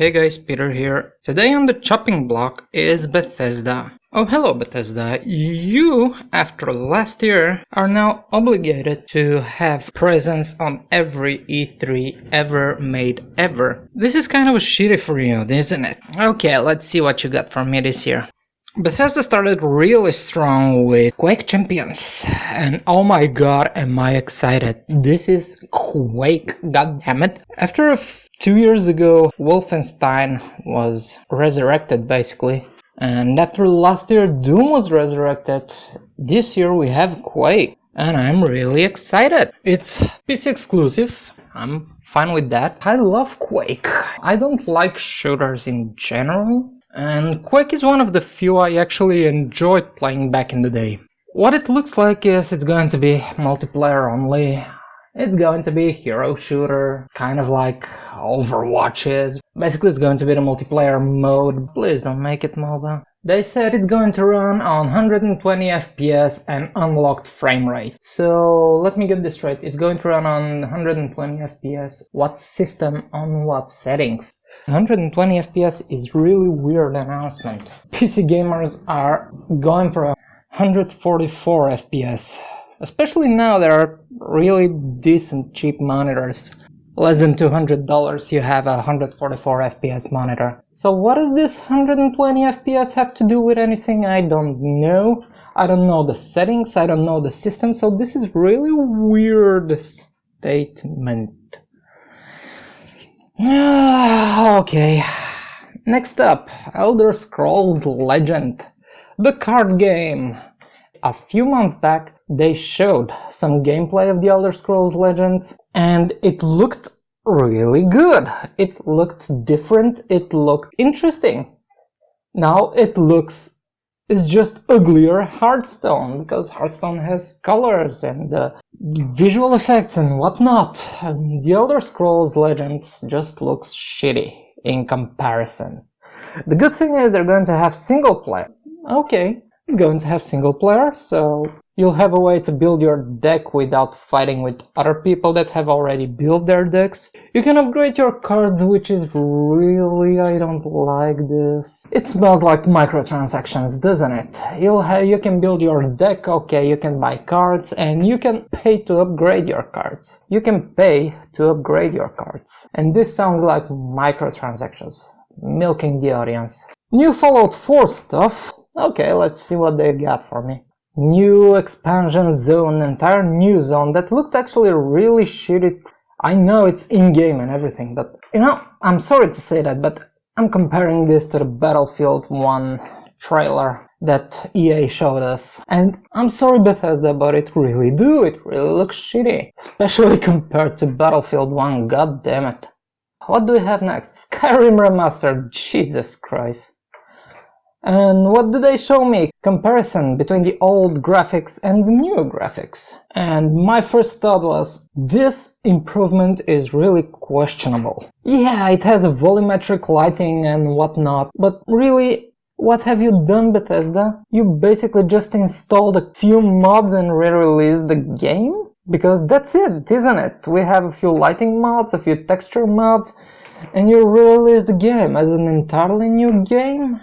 Hey guys, Peter here. Today on the chopping block is Bethesda. Oh hello Bethesda, you, after last year, are now obligated to have presence on every E3 ever made ever. This is kind of shitty for you, isn't it? Okay, let's see what you got for me this year. Bethesda started really strong with Quake Champions, and oh my god am I excited. This is Quake, goddammit. After 2 years ago, Wolfenstein was resurrected basically, and after last year Doom was resurrected, this year we have Quake, and I'm really excited. It's PC exclusive, I'm fine with that. I love Quake. I don't like shooters in general, and Quake is one of the few I actually enjoyed playing back in the day. What it looks like is it's going to be multiplayer only. It's going to be a hero shooter, kind of like Overwatch is. Basically it's going to be the multiplayer mode. Please don't make it MOBA. They said it's going to run on 120 FPS and unlocked frame rate. So let me get this straight. It's going to run on 120 FPS. What system on what settings? 120 FPS is really weird announcement. PC gamers are going for 144 FPS. Especially now there are really decent cheap monitors. Less than $200 you have a 144 FPS monitor. So what does this 120 FPS have to do with anything? I don't know. I don't know the settings, I don't know the system, so this is really weird statement. Okay, next up, Elder Scrolls Legend, the card game. A few months back they showed some gameplay of the Elder Scrolls Legends, and it looked really good. It looked different, it looked interesting. Now it's just uglier Hearthstone, because Hearthstone has colors and visual effects and whatnot. And the Elder Scrolls Legends just looks shitty in comparison. The good thing is they're going to have single player. Okay, it's going to have single player, so you'll have a way to build your deck without fighting with other people that have already built their decks. You can upgrade your cards, which is really, I don't like this. It smells like microtransactions, doesn't it? You can build your deck, okay, you can buy cards, and you can pay to upgrade your cards. You can pay to upgrade your cards. And this sounds like microtransactions, milking the audience. New Fallout 4 stuff. Okay, let's see what they got for me. New expansion zone, entire new zone that looked actually really shitty. I know it's in-game and everything, but you know, I'm sorry to say that, but I'm comparing this to the Battlefield 1 trailer that EA showed us. And I'm sorry Bethesda, but it really looks shitty. Especially compared to Battlefield 1, god damn it. What do we have next? Skyrim Remastered, Jesus Christ. And what do they show me? Comparison between the old graphics and the new graphics. And my first thought was, this improvement is really questionable. Yeah, it has a volumetric lighting and whatnot, but really, what have you done, Bethesda? You basically just installed a few mods and re-released the game? Because that's it, isn't it? We have a few lighting mods, a few texture mods, and you re-released the game as an entirely new game?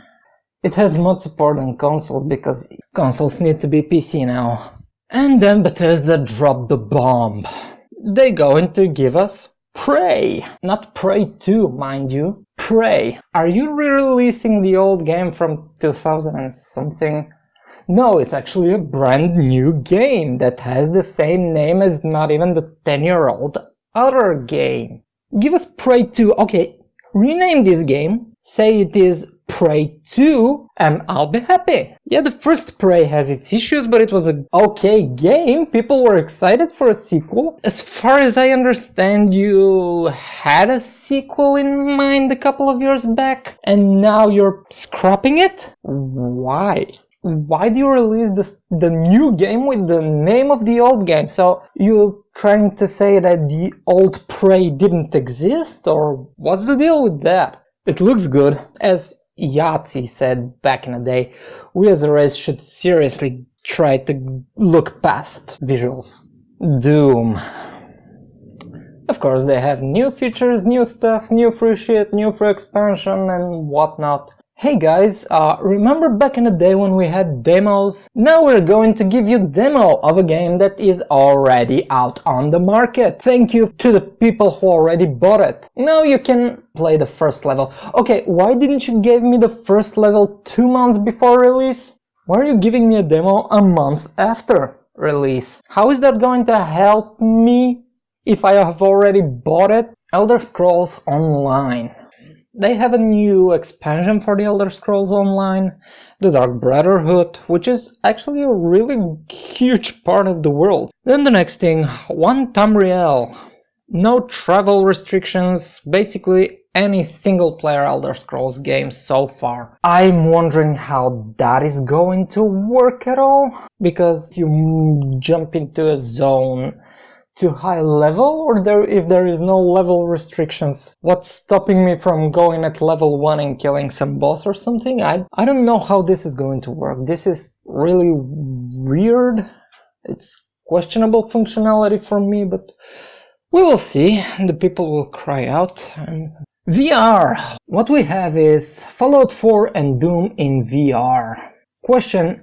It has mod support on consoles because consoles need to be PC now. And then Bethesda dropped the bomb. They going to give us Prey. Not Prey 2, mind you. Prey. Are you re-releasing the old game from 2000 and something? No, it's actually a brand new game that has the same name as not even the 10-year-old other game. Give us Prey 2. Okay, rename this game. Say it is Prey 2 and I'll be happy. Yeah, the first Prey has its issues, but it was an okay game. People were excited for a sequel. As far as I understand, you had a sequel in mind a couple of years back, and now you're scrapping it? Why? Why do you release the new game with the name of the old game? So you trying to say that the old Prey didn't exist, or what's the deal with that? It looks good. As Yahtzee said back in the day, we as a race should seriously try to look past visuals. Doom. Of course, they have new features, new stuff, new free shit, new free expansion and whatnot. Hey guys, remember back in the day when we had demos? Now we're going to give you a demo of a game that is already out on the market. Thank you to the people who already bought it. Now you can play the first level. Okay, why didn't you give me the first level 2 months before release? Why are you giving me a demo a month after release? How is that going to help me if I have already bought it? Elder Scrolls Online. They have a new expansion for the Elder Scrolls Online, the Dark Brotherhood, which is actually a really huge part of the world. Then the next thing, One Tamriel. No travel restrictions, basically any single-player Elder Scrolls game so far. I'm wondering how that is going to work at all, because if you jump into a zone to high level, or if there is no level restrictions, what's stopping me from going at level 1 and killing some boss or something? I don't know how this is going to work. This is really weird. It's questionable functionality for me, but we will see. The people will cry out. VR. What we have is Fallout 4 and Doom in VR. Question,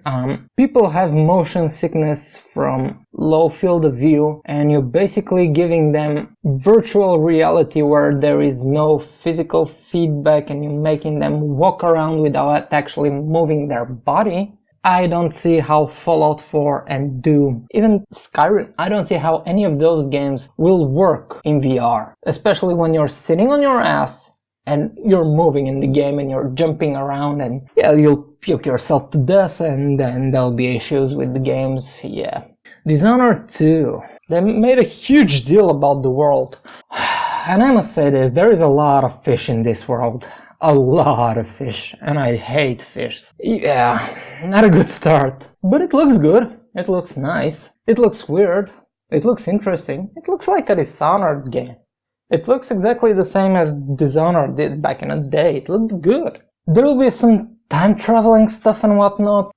people have motion sickness from low field of view, and you're basically giving them virtual reality where there is no physical feedback and you're making them walk around without actually moving their body. I don't see how Fallout 4 and Doom, even Skyrim, I don't see how any of those games will work in VR, especially when you're sitting on your ass and you're moving in the game and you're jumping around, and yeah, you'll puke yourself to death and then there'll be issues with the games, yeah. Dishonored 2. They made a huge deal about the world. And I must say this, there is a lot of fish in this world. A lot of fish. And I hate fish. Yeah, not a good start. But it looks good. It looks nice. It looks weird. It looks interesting. It looks like a Dishonored game. It looks exactly the same as Dishonored did back in the day. It looked good. There will be some time traveling stuff and whatnot.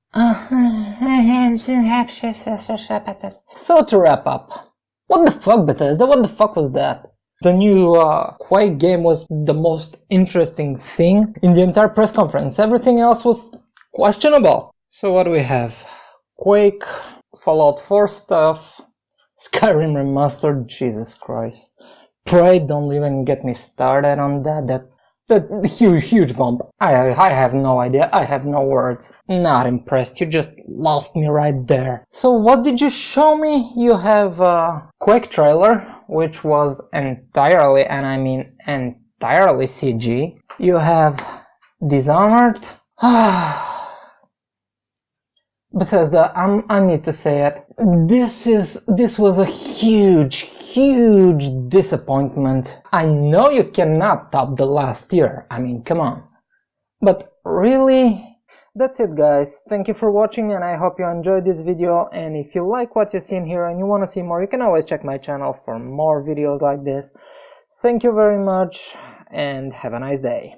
So to wrap up, what the fuck, Bethesda? What the fuck was that? The new Quake game was the most interesting thing in the entire press conference. Everything else was questionable. So what do we have? Quake, Fallout 4 stuff, Skyrim Remastered, Jesus Christ. Pray don't even get me started on that huge bump. I have no idea, I have no words. Not impressed, you just lost me right there. So what did you show me? You have a Quake trailer, which was entirely, and I mean entirely CG. You have Dishonored. Bethesda, I need to say it. This was a huge disappointment. I know you cannot top the last year. I mean, come on. But really? That's it, guys. Thank you for watching, and I hope you enjoyed this video. And if you like what you've seen here and you want to see more, you can always check my channel for more videos like this. Thank you very much, and have a nice day.